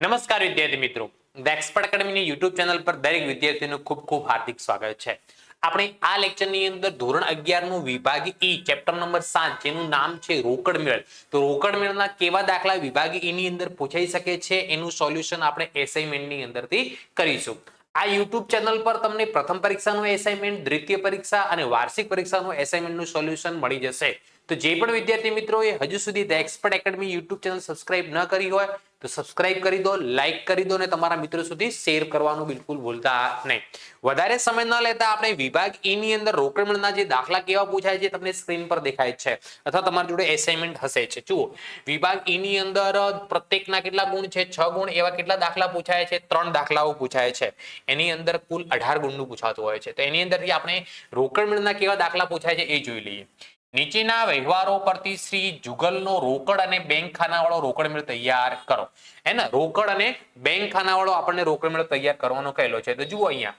નમસ્કાર વિદ્યાર્થી મિત્રો, ધ એક્સપર્ટ એકેડમીની યુટ્યુબ ચેનલ પર દરેક વિદ્યાર્થીનું ખૂબ ખૂબ હાર્દિક સ્વાગત છે. આપણે આ લેક્ચરની અંદર ધોરણ 11 નું વિભાગ ઈ ચેપ્ટર નંબર 7 જેનું નામ છે રોકડ મેળ. તો રોકડ મેળના કેવા દાખલા વિભાગ ઈ ની અંદર પૂછાઈ શકે છે એનું સોલ્યુશન આપણે એસાઇનમેન્ટની અંદરથી કરીશું. આ યુટ્યુબ ચેનલ પર તમને પ્રથમ પરીક્ષાનું એસાઇનમેન્ટ, દ્વિતીય પરીક્ષા અને વાર્ષિક પરીક્ષાનું એસાઇનમેન્ટનું સોલ્યુશન મળી જશે. તો જે પણ વિદ્યાર્થી મિત્રોએ હજુ સુધી the expert academy YouTube channel subscribe ન કરી હોય તો સબસ્ક્રાઇબ કરી દો, લાઈક કરી દો અને તમારા મિત્રો સુધી શેર કરવાનું બિલકુલ ભૂલતા નહીં. વધારે સમય ન લેતા આપણે વિભાગ ઈ ની અંદર રોકડ મેળના જે દાખલા કેવા પૂછાય છે તમને સ્ક્રીન પર દેખાય છે અથવા તમારી જોડે એસાઇનમેન્ટ હશે છે. જુઓ, વિભાગ ઈ ની અંદર પ્રત્યેકના કેટલા ગુણ છે? 6 ગુણ. એવા કેટલા દાખલા પૂછાય છે? 3 દાખલાઓ પૂછાય છે. એની અંદર કુલ 18 ગુણનું પૂછાતું હોય છે. તો એની અંદરથી આપણે રોકડ મેળના કેવા દાખલા પૂછાય છે એ જોઈ લઈએ. નીચેના વ્યવહારો પરથી શ્રી જુગલનો રોકડ અને બેંક ખાનાવાળો રોકડ મેળ તૈયાર કરો. હે ને, રોકડ અને બેંક ખાનાવાળો આપણને રોકડ મેળ તૈયાર કરવાનો કહેલો છે. તો જુઓ અહીંયા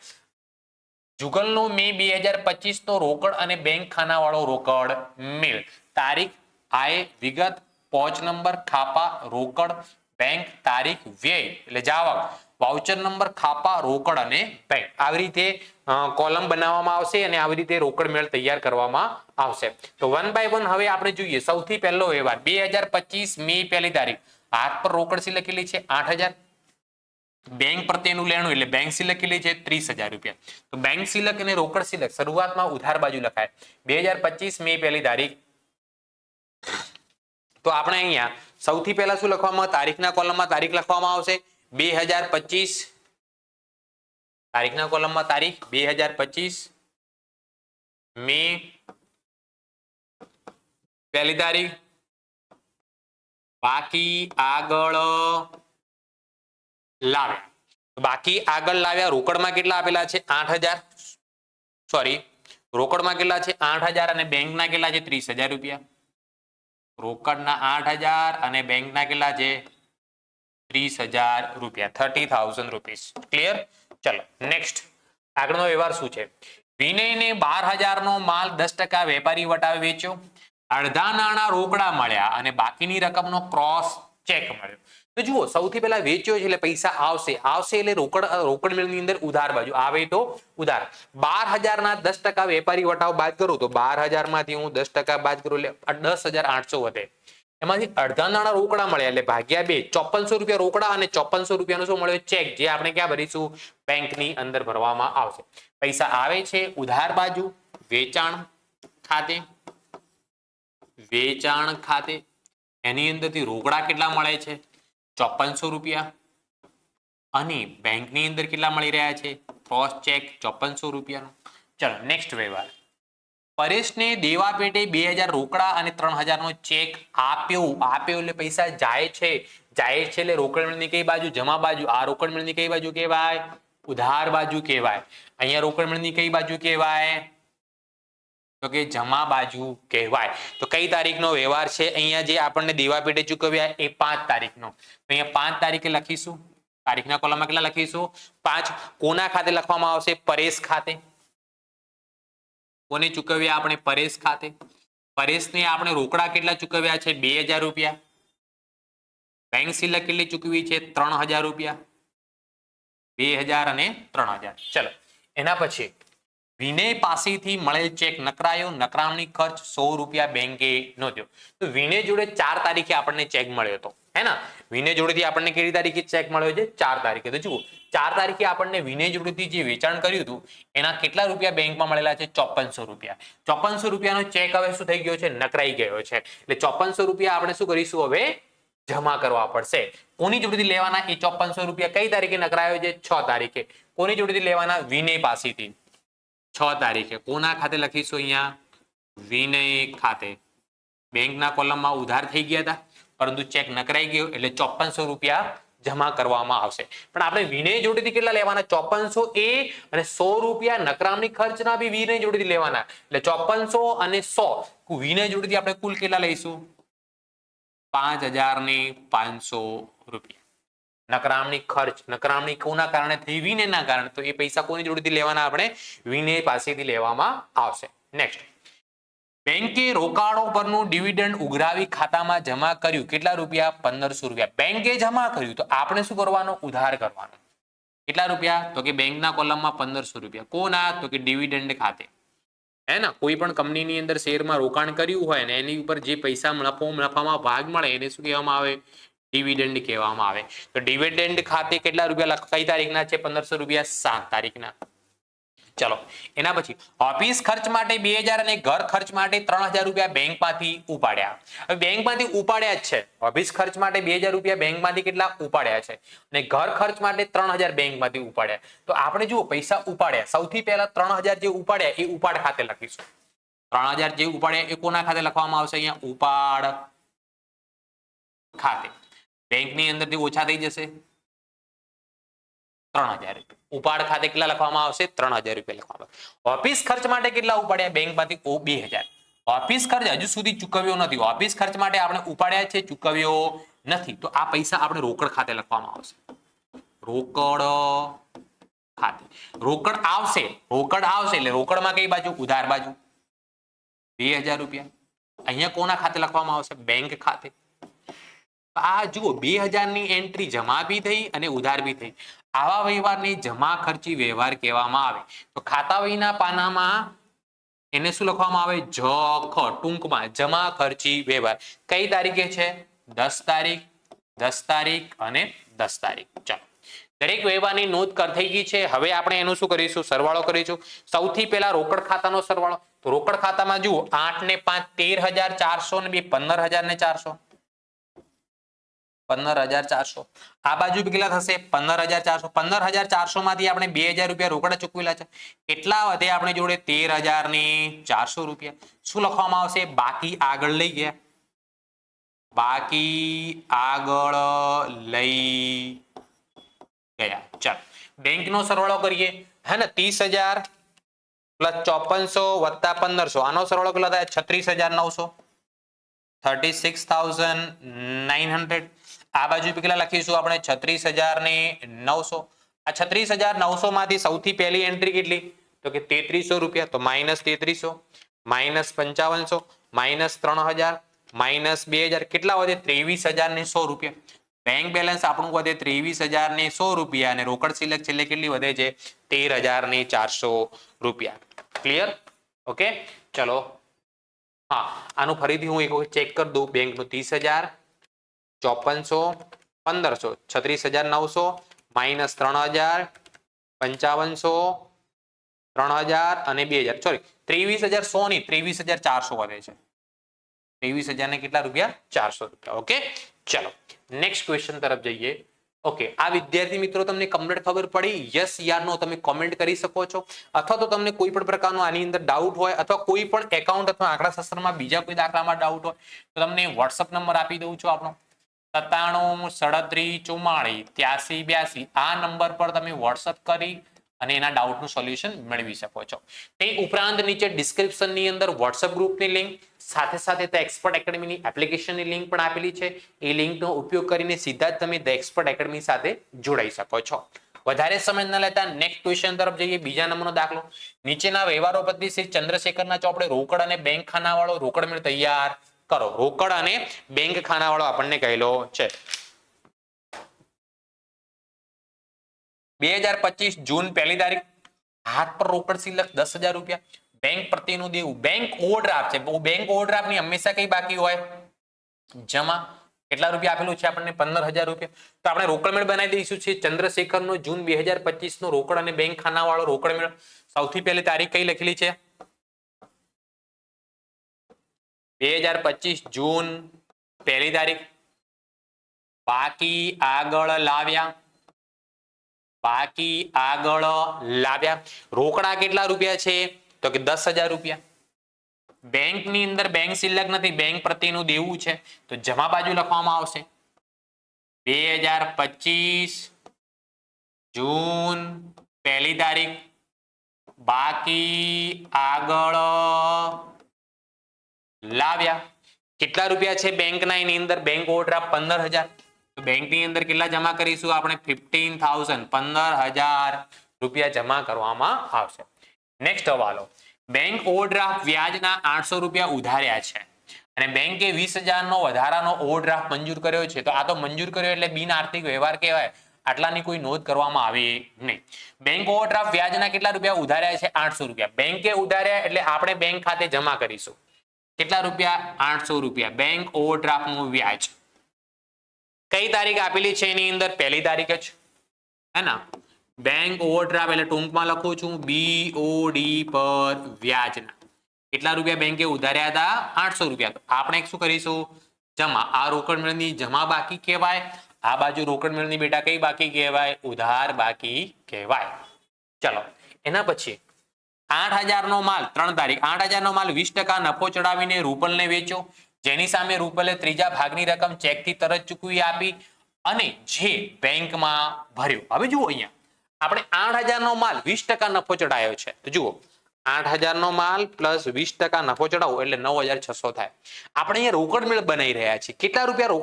જુગલનો મે 2025 નો રોકડ અને બેંક ખાનાવાળો રોકડ મેળ. તારીખ, આય, વિગત, પોચ નંબર, ખાપા, રોકડ, બેંક, તારીખ, વ્યય એટલે જાવક, વાઉચર નંબર, ખાપા, રોકડ અને બેંક. આવી રીતે કોલમ બનાવવામાં આવશે અને આવી રીતે રોકડ મેળ તૈયાર કરવામાં આવશે. તો વન બાય વન હવે આપણે જોઈએ. સૌથી પહેલો વ્યવહાર 2025 મે 1 તારીખ. હાથ પર રોકડ સી લખેલી છે 8000. બેંક પ્રત્યેનું લેણું એટલે બેંક સિલક કેટલી છે 30,000 રૂપિયા. તો બેંક સિલક અને રોકડ સિલક શરૂઆતમાં ઉધાર બાજુ લખાય 2025 મે 1 તારીખ. તો આપણે અહીંયા સૌથી પહેલા શું લખવામાં? તારીખના કોલમમાં તારીખ લખવામાં આવશે 2025. તારીખના કોલમમાં તારીખ 2025 મે 1 તારીખ. બાકી આગળ લાવ્યા. બાકી આગળ લાવ્યા. રોકડમાં કેટલા આપેલા છે? 8000. સોરી, રોકડમાં કેટલા છે? 8000 અને બેંકના કેટલા છે? 30,000 રૂપિયા. રોકડના 8000 અને બેંકના કેટલા છે? 30,000 રૂપિયા. 30,000 રૂપીસ. ક્લિયર? ચલો નેક્સ્ટ. આગળનો વ્યવહાર શું છે? વિનયને 12,000 નો માલ 10% વેપારી વટાવે વેચ્યો. અડધા નાણાં રોકડા મળ્યા અને બાકીની રકમનો ક્રોસ ચેક મળ્યો. તો જુઓ, સૌથી પહેલા વેચ્યો છે એટલે પૈસા આવશે. આવશે એટલે રોકડ મેળની અંદર ઉધાર બાજુ આવે તો ઉધાર. 12,000 ના 10% વેપારી વટાવ બાદ કરું તો 12,000 માંથી હું 10% બાદ કરું એટલે 10,800 વધે. એમાંથી અડધા નાણાં રોકડા મળ્યા એટલે ભાગ્યા 2. 5400 રૂપિયા રોકડા અને 5400 રૂપિયાનો શું મળ્યો? ચેક, જે આપણે ક્યાં ભરીશું? બેંકની અંદર ભરવામાં આવશે. પૈસા આવે છે ઉધાર બાજુ, વેચાણ ખાતે. વેચાણ ખાતે એની અંદરથી રોકડા કેટલા મળે છે? 5400 રૂપિયા. અને બેંકની અંદર કેટલા મળી રહ્યા છે? ક્રોસ ચેક 5400 રૂપિયાનો. ચલો નેક્સ્ટ વ્યવહાર. પરેશને દેવા પેટે 2000 રોકડા અને 3000 નો ચેક આપ્યો. આપ્યો એટલે પૈસા જાય છે. જાય છે એટલે રોકડ મેળની કઈ બાજુ? જમા બાજુ. આ રોકડ મેળની કઈ બાજુ કહેવાય? ઉધાર બાજુ કહેવાય. અહીંયા રોકડ મેળની કઈ બાજુ કહેવાય? તો કે જમા બાજુ કહેવાય. તો કઈ તારીખનો વ્યવહાર છે? અહીંયા જે આપણને દેવા પેટે ચૂકવ્યા એ 5 તારીખનો. તો અહીંયા 5 તારીખે લખીશું. તારીખના કોલમમાં કેટલા લખીશું? 5. કોના ખાતે લખવામાં આવશે? પરેશ ખાતે. કોને ચૂકવ્યા આપણે? પરેશ ખાતે. પરેશને આપણે રોકડા કેટલા ચૂકવ્યા છે? 2000 રૂપિયા. બેંક સિલક કેટલી ચૂકવી છે? 3000 રૂપિયા. 2000 અને 3000. ચલો એના પછી વિનય પાસેથી મળેલ ચેક નકરાયો. નકરામણી ખર્ચ 100 રૂપિયા બેંકે નોંધ્યો. તો વિનય જોડે 4 તારીખે આપણને ચેક મળ્યો હતો. હે ને? વિનય જોડેથી આપણને કેટલી તારીખે ચેક મળ્યો છે? 4 તારીખે. તો જુઓ, 4 તારીખે આપણને વિનય જોડેથી જે વેચાણ કર્યું હતું એના કેટલા રૂપિયા બેંકમાં મળેલા છે? 5400 રૂપિયા. 5400 રૂપિયાનો ચેક હવે શું થઈ ગયો છે? નકરાઈ ગયો છે. એટલે 5400 રૂપિયા આપણે શું કરીશું? હવે જમા કરવા પડશે. કોની જોડેથી લેવાના? એ 5400 રૂપિયા કઈ તારીખે નકરાયો છે? 6 તારીખે. કોની જોડેથી લેવાના? વિનય પાસેથી. 6 તારીખે. કોના ખાતે લખીશું? અહીંયા વિનય ખાતે. બેંકના કોલમમાં ઉધાર થઈ ગયા હતા પરંતુ ચેક નકરાઈ ગયો એટલે 5400 રૂપિયા જમા કરવામાં આવશે. પણ આપણે વિનય જોડેથી કેટલા લેવાના? 5400 એ અને 100 રૂપિયા નકરામણી ખર્ચના બી વિનય જોડેથી લેવાના. એટલે 5400 અને 100 વિનય જોડેથી આપણે કુલ કેટલા લઈશું? 5,500 રૂપિયા. નકરામણી ખર્ચ, નકરામણી કોના કારણે થઈ? વિનયના કારણે. તો એ પૈસા કોની જોડેથી લેવાના? આપણે વિનય પાસેથી લેવામાં આવશે. નેક્સ્ટ. બેંકે રોકાણો પરનું ડિવિડન્ડ ઉઘરાવી ખાતામાં જમા કર્યું કેટલા રૂપિયા 1500 રૂપિયા બેંકે જમા કર્યું તો આપણે શું કરવાનું ઉધાર કરવાનું કેટલા રૂપિયા તો કે બેંકના કોલમમાં 1500 રૂપિયા કોના તો કે ડિવિડન્ડ ખાતે હે ને કોઈ પણ કંપનીની અંદર શેરમાં રોકાણ કર્યું હોય ને એની ઉપર જે પૈસા નફામાં ભાગ મળે એને શું કહેવામાં આવે ડિવિડન્ડ કહેવામાં આવે તો ડિવિડન્ડ ખાતે કેટલા રૂપિયા કઈ તારીખના છે 1500 રૂપિયા 7 તારીખના ચલો એના પછી ઓફિસ ખર્ચ માટે 2000 અને ઘર ખર્ચ માટે 3000 રૂપિયા બેંકમાંથી ઉપાડ્યા હવે બેંકમાંથી ઉપાડ્યા જ છે ઓફિસ ખર્ચ માટે 2000 રૂપિયા બેંકમાંથી કેટલા ઉપાડ્યા છે અને ઘર ખર્ચ માટે 3000 બેંકમાંથી ઉપાડ્યા તો આપણે જુઓ પૈસા ઉપાડ્યા સૌથી પહેલા 3000 જે ઉપાડ્યા એ ઉપાડ ખાતે લખીશું 3000 જે ઉપાડ્યા એ કોના ખાતે લખવામાં આવશે અહીંયા ઉપાડ ખાતે બેંકની અંદરથી ઓછા થઈ જશે 3000 રૂપિયા ઉપાડ ખાતે કેટલા લખવામાં આવશે 3000 રૂપિયા લખવામાં આવશે ઓફિસ ખર્ચ માટે કેટલા ઉપાડ્યા બેંકમાંથી 2000 ઓફિસ ખર્ચ હજુ સુધી ચૂકવ્યો નથી ઓફિસ ખર્ચ માટે આપણે ઉપાડ્યા છે ચૂકવ્યો નથી તો આ પૈસા આપણે રોકડ ખાતે લખવામાં આવશે રોકડ ખાતે રોકડ આવશે એટલે રોકડમાં કઈ બાજુ ઉધાર બાજુ 2000 રૂપિયા અહીંયા કોના ખાતે લખવામાં આવશે બેંક ખાતે આ જુઓ 2000 ની એન્ટ્રી જમા બી થઈ અને ઉધાર બી થઈ આવા વ્યવહારને જમા ખર્ચી વ્યવહાર કહેવામાં આવે તો ખાતા વહીના પાનામાં એને શું લખવામાં આવે જખ ટૂંકમાં જમા ખર્ચી વ્યવહાર કઈ તારીખે છે 10 તારીખ 10 તારીખ અને 10 તારીખ ચાલો દરેક વ્યવહારની નોંધ થઈ ગઈ છે હવે આપણે એનું શું કરીશું સરવાળો કરીશું સૌથી પહેલા રોકડ ખાતાનો સરવાળો તો રોકડ ખાતામાં જુઓ 8 ને 5 13400 ને 2 15400 15400 આ બાજુ કેટલા થશે 15400 15400 માંથી આપણે 2000 રૂપિયા રોકડા ચૂકવેલા છે કેટલા વધે આપણે જોડે 13400 રૂપિયા શું લખવામાં આવશે બાકી આગળ લઈ ગયા બાકી આગળ લઈ ગયા ચાલો બેંકનો સરવાળો કરીએ હે ને 30000 પ્લસ 5400 વત્તા 1500 આનો સરવાળો કેટલો થાય 36900 36900 આ બાજુ કેટલા લખીશું આપણે 36900 આ 36900 માંથી સૌથી પહેલી એન્ટ્રી કેટલી તો કે 3300 રૂપિયા તો -3300 -5500 -3000 -2000 કેટલા વધે 23100 રૂપિયા બેંક બેલેન્સ આપણું વધે 23100 રૂપિયા અને રોકડ સિલક છેલ્લે કેટલી વધે છે 13400 રૂપિયા ક્લિયર ઓકે ચલો હા આનું ફરીથી હું એક વખત ચેક કરી દઉં બેંકનું 30000 5400 1500 36900 -3000 5500 3000 અને 2000 સોરી 23100 ની 23400 વધે છે 23000 ને કેટલા રૂપિયા 400 રૂપિયા ઓકે ચલો નેક્સ્ટ ક્વેશ્ચન તરફ જઈએ ઓકે આ વિદ્યાર્થી મિત્રો તમને કમ્પ્લીટ ખબર પડી યસ યાર નો તમે કોમેન્ટ કરી શકો છો અથવા તો તમને કોઈ પણ પ્રકારનો આની અંદર ડાઉટ હોય અથવા કોઈ પણ એકાઉન્ટ અથવા આંકડાશાસ્ત્રમાં બીજા કોઈ દાખલામાં ડાઉટ હોય તો તમને WhatsApp નંબર આપી દઉં છું આપણો 9737448382 આ નંબર પર તમે WhatsApp કરી અને એના ડાઉટનું સોલ્યુશન મેળવી શકો છો તે ઉપરાંત નીચે ડિસ્ક્રિપ્શનની અંદર WhatsApp ગ્રુપની લિંક સાથે સાથે ધ એક્સપર્ટ એકેડમીની એપ્લિકેશનની લિંક પણ આપેલી છે એ લિંકનો ઉપયોગ કરીને સીધા જ તમે ધ એક્સપર્ટ એકેડમી સાથે જોડાઈ શકો છો વધારે સમય ન લેતા નેક્સ્ટ ક્વેશ્ચન તરફ જઈએ બીજા નંબરનો દાખલો નીચેના વ્યવહારો પરથી શ્રી ચંદ્રશેખરના ચોપડે રોકડ અને બેંક ખાનાવાળો રોકડ મેળ તૈયાર કરો રોકડ અને બેંક ખાનાવાળો આપણને કહેલો છે 2025 જૂન 1 તારીખ હાથ પર રોકડ સિલક 10000 રૂપિયા બેંક પ્રત્યેનું દેવું બેંક ઓવરડ્રાફ્ટ છે બેંક ઓવરડ્રાફ્ટ ની હંમેશા કઈ બાકી હોય જમા કેટલા રૂપિયા આપેલું છે આપણને 15000 રૂપિયા તો આપણે રોકડ મેળ બનાવી દઈશું છે ચંદ્રશેખર નો જૂન 2025 નો રોકડ અને બેંક ખાના વાળો રોકડ મેળ સૌથી પહેલી તારીખ કઈ લખેલી છે 2025 જૂન 1 તારીખ બાકી આગળ લાવ્યા રોકડા કેટલા રૂપિયા છે તો કે 10000 રૂપિયા બેંક ની અંદર બેંક સિલક નથી બેંક પ્રત્યેનું દેવું છે તો જમા બાજુ લખવામાં આવશે 2025 જૂન 1 તારીખ બાકી આગળ લાવ્યા કેટલા રૂપિયા છે બેંકના એની અંદર બેંક ઓવરડ્રાફ્ટ 15000 તો બેંક ની અંદર કેટલા જમા કરીશું આપણે 15000 15000 રૂપિયા જમા કરવામાં આવશે નેક્સ્ટ હવાલો બેંક ઓવરડ્રાફ્ટ વ્યાજના 800 રૂપિયા ઉધાર્યા છે અને બેંકે 20,000 નો વધારાનો ઓવરડ્રાફ્ટ મંજૂર કર્યો છે. તો આ તો મંજૂર કર્યો એટલે બિન આર્થિક વ્યવહાર કહેવાય. આટલાની કોઈ નોંધ કરવામાં આવી નહીં. બેંક ઓવરડ્રાફ્ટ વ્યાજના કેટલા રૂપિયા ઉધાર્યા છે? 800 રૂપિયા. બેંકે ઉધાર્યા એટલે આપણે બેંક ખાતે જમા કરીશું. કેટલા રૂપિયા? 800 રૂપિયા. બેંક ઓવરડ્રાફ્ટનું વ્યાજ કઈ તારીખ આપેલી છે એની અંદર? પહેલી તારીખ જ હે ને. બેંક ઓવરડ્રાફ્ટ એટલે ટૂંકમાં લખું છું BOD પર વ્યાજના કેટલા રૂપિયા બેંકે ઉધાર્યા હતા? 800 રૂપિયા. તો આપણે શું કરીશું? જમા. આ રોકડ મેળની જમા બાકી કહેવાય. આ બાજુ રોકડ મેળની બેટા કઈ બાકી કહેવાય? ઉધાર બાકી કહેવાય. ચલો એના પછી 8,000 નો માલ 3 તારીખ 8,000 નો માલ 20% નફો ચડાવીને રૂપલને વેચો, જેની સામે રૂપલે ત્રીજા ભાગની રકમ ચેકથી તરત ચૂકવી આપી અને જે બેંકમાં ભર્યો. હવે જુઓ અહીંયા આપણે 8,000 નો માલ 20% નફો ચડાયો છે. તો જુઓ 8,000 નો માલ પ્લસ 20% નફો ચડાવો એટલે 9,600 થાય. આપણે અહીંયા રોકડ મેળ બનાવી રહ્યા છીએ. કેટલા રૂપિયા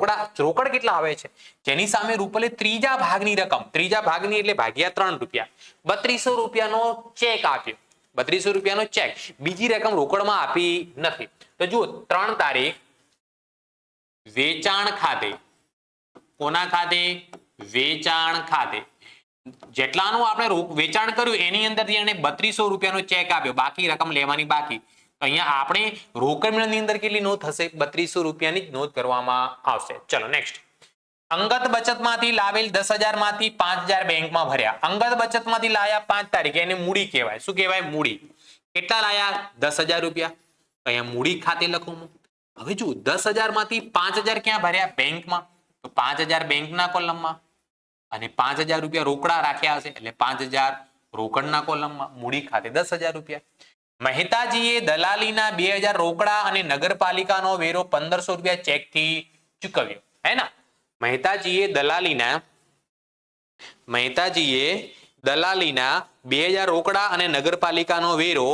રોકડ કેટલા આવે છે? જેની સામે રૂપલે ત્રીજા ભાગની રકમ, ત્રીજા ભાગની એટલે ભાગ્યા 3 રૂપિયા, 3200 રૂપિયાનો ચેક આપ્યો. 3200 રૂપિયાનો ચેક. બીજી રકમ રોકડમાં આપી નથી. તો જુઓ 3 તારીખ વેચાણ ખાતે, કોના ખાતે? વેચાણ ખાતે જેટલાનું આપણે વેચાણ કર્યું એની અંદરથી એને 3200 રૂપિયાનો ચેક આપ્યો, બાકી રકમ લેવાની બાકી. તો અહીંયા આપણે રોકડ મેળની અંદર કેટલી નોંધ થશે? 3200 રૂપિયાની જ નોંધ કરવામાં આવશે. ચલો નેક્સ્ટ. અંગત બચતમાંથી લાવેલ 10,000 માંથી 5,000 બેંકમાં ભર્યા. અંગત બચતમાંથી લાયા 5 તારીખે, એને મૂડી કહેવાય. શું કહેવાય? મૂડી. કેટલા લાયા? 10,000 રૂપિયા. અહીંયા મૂડી ખાતે લખું. હવે જો 10,000 માંથી 5,000 ક્યાં ભર્યા? બેંકમાં. તો 5,000 બેંકના કોલમમાં અને 5,000 રૂપિયા રોકડા રાખ્યા હશે એટલે 5,000 રોકડના કોલમમાં. મૂડી ખાતે 10,000 રૂપિયા. મહેતાજીએ દલાલીના 2,000 રોકડા અને નગરપાલિકાનો વેરો 1,500 રૂપિયા ચેકથી ચૂકવ્યો. હે ને? મહેતાજીએ દલાલીના 2,000 રોકડા અને નગરપાલિકાનો વેરો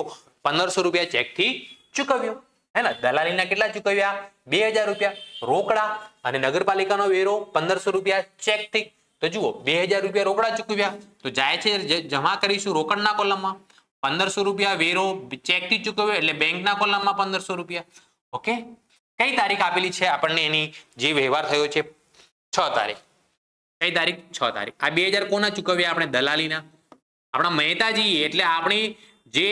1,500 રૂપિયા ચેકથી ચૂકવ્યો. હે ને? દલાલીના કેટલા ચૂકવ્યા? 2,000 રૂપિયા રોકડા અને નગરપાલિકાનો વેરો 1,500 રૂપિયા ચેકથી. તો જુઓ 2,000 રૂપિયા રોકડા ચૂકવ્યા તો જાય છે જમા કરીશું રોકડના કોલમમાં. 1,500 રૂપિયા વેરો ચેકથી ચૂકવ્યો એટલે બેંકના કોલમમાં 1,500 રૂપિયા. ઓકે. કઈ તારીખ આપેલી છે આપણને? એની જે વ્યવહાર થયો છે 6 તારીખ. કઈ તારીખ? 6 તારીખ. આ 2,000 કોના ચૂકવ્યા? આપણે દલાલીના. આપણા મહેતાજી એટલે આપણી જે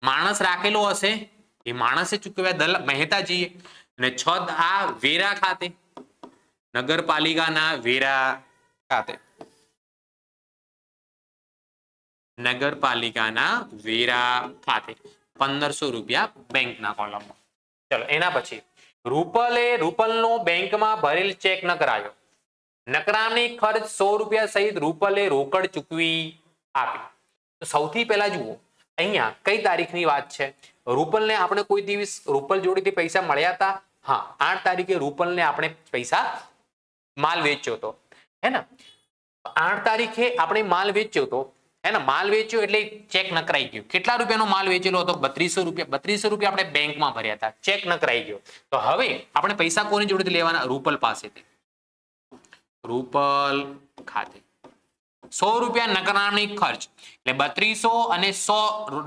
માણસ રાખેલો હશે એ માણસે ચૂકવ્યા મહેતાજીએ. અને 6 આ વેરા ખાતે, નગરપાલિકાના વેરા ખાતે, નગરપાલિકાના વેરા ખાતે 1,500 રૂપિયા બેંકના કોલમમાં. ચલો એના પછી રૂપલનો બેંકમાં ભરેલ ચેક નકરાયો. નકરામણી ખર્ચ 100 રૂપિયા સહિત રૂપલે રોકડ ચૂકવી આપી. તો સૌથી પહેલા જુઓ અહીંયા કઈ તારીખની વાત છે? રૂપલને આપણે કોઈ દિવસ રૂપલ જોડેથી પૈસા મળ્યા હતા? હા, 8 તારીખે રૂપલને આપણે પૈસા માલ વેચ્યો હતો. હે ને? 8 તારીખે આપણે માલ વેચ્યો હતો. હે ને? માલ વેચ્યો એટલે ચેક નકરાઈ ગયો. કેટલા રૂપિયાનો માલ વેચેલો હતો? 3200 રૂપિયા. 3200 રૂપિયા આપણે બેંકમાં ભર્યા હતા. ચેક નકરાઈ ગયો. તો હવે આપણે પૈસા કોની જોડેથી લેવાના? રૂપલ પાસેથી. રૂપલ ખાતે 100 રૂપિયા નકરામણી ખર્ચ એટલે 3200 અને 100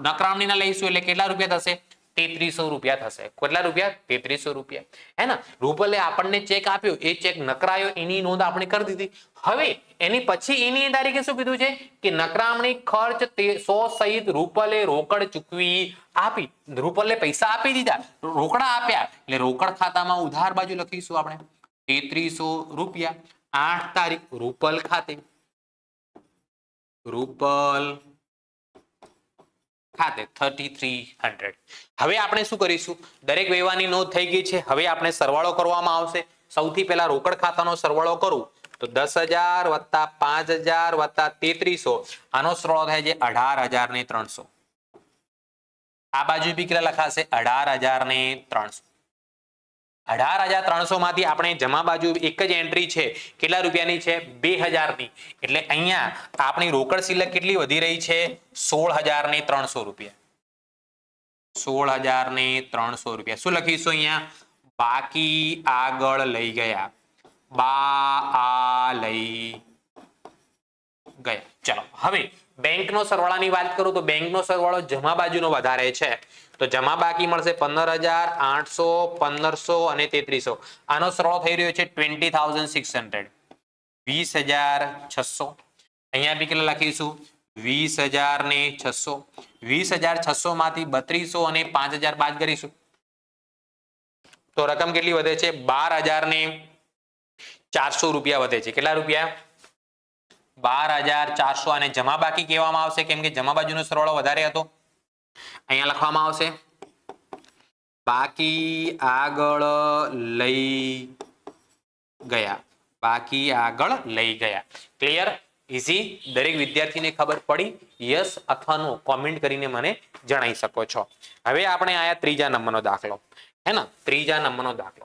નકરામણીના લઈશું એટલે કેટલા રૂપિયા થશે? 3300 રૂપિયા થશે. કેટલા રૂપિયા? 3300 રૂપિયા. હે ને? રૂપલે આપણને ચેક આપ્યો, એ ચેક નકરાયો એની નોંધ આપણે કરી દીધી. હવે એની પછી એની તારીખે શું કીધું છે કે નકરામણી ખર્ચ 100 સહિત રૂપલે રોકડ ચૂકવી આપી. રૂપલે પૈસા આપી દીધા, રોકડા આપ્યા એટલે રોકડ ખાતામાં ઉધાર બાજુ લખીશું આપણે 3300 રૂપિયા. 8 તારીખ રૂપલ ખાતે, રૂપલ ખાતે 3,300. હવે આપણે શું કરીશું? દરેક વ્યવહારની નોંધ થઈ ગઈ છે. હવે આપણે સરવાળો કરવામાં આવશે. સૌથી પહેલા રોકડ ખાતાનો સરવાળો કરું તો 10,000 વત્તા 5,000 વત્તા 3300 આનો સરવાળો થાય છે 18,300. આ બાજુ બી કેટલા લખાશે? 18,300. 18,300 માંથી આપણે જમા બાજુ એક જ એન્ટ્રી છે. કેટલા રૂપિયાની છે? 2,000 ની. એટલે અહીંયા આપણી રોકડ શિલ્લક કેટલી વધી રહી છે? 16,300 રૂપિયા. 16,300 રૂપિયા. શું લખીશું અહીંયા? બાકી આગળ લઈ ગયા. લઈ ગયા. ચલો હવે બેંકનો સરવાળાની વાત કરું તો બેંકનો સરવાળો જમા બાજુનો વધારે છે, તો જમા બાકી મળશે 15,800, 1500 અને 3300. આનો સરવાળો થઈ રહ્યો છે 20,600, 20,600. અહીંયા બી કેટલા લખીશું 20,600. 20,600 માંથી 3200 અને 5,000 બાદ કરીશું તો રકમ કેટલી વધે છે 12,400 રૂપિયા વધે છે. કેટલા રૂપિયા 12,400. અને જમા બાકી કહેવામાં આવશે કેમ કે જમા બાજુનો સરવાળો વધારે હતો. અહીંયા લખવામાં આવશે બાકી આગળ લઈ ગયા, બાકી આગળ લઈ ગયા. Clear, easy? દરેક વિદ્યાર્થીને ખબર પડી? યસ અથવા નો કોમેન્ટ કરીને મને જણાવી શકો છો. હવે આપણે આયા ત્રીજા નંબરનો દાખલો, હે ને? ત્રીજા નંબરનો દાખલો.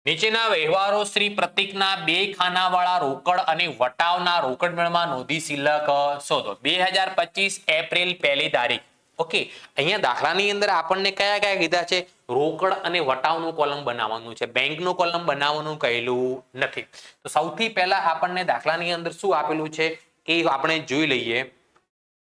નીચેના વ્યવહારો શ્રી પ્રતીકના 2 ખાનાવાળા રોકડ અને વટાવના રોકડ મેળમાં નોંધી શિલ્લક શોધો. 2025 એપ્રિલ 1લી તારીખ. ઓકે, અહીંયા દાખલાની અંદર આપણને કયા કયા કીધા છે? રોકડ અને વટાવનું કોલમ બનાવવાનું છે, બેંકનું કોલમ બનાવવાનું કહેલું નથી. તો સૌથી પહેલા આપણને દાખલાની અંદર શું આપેલું છે એ આપણે જોઈ લઈએ.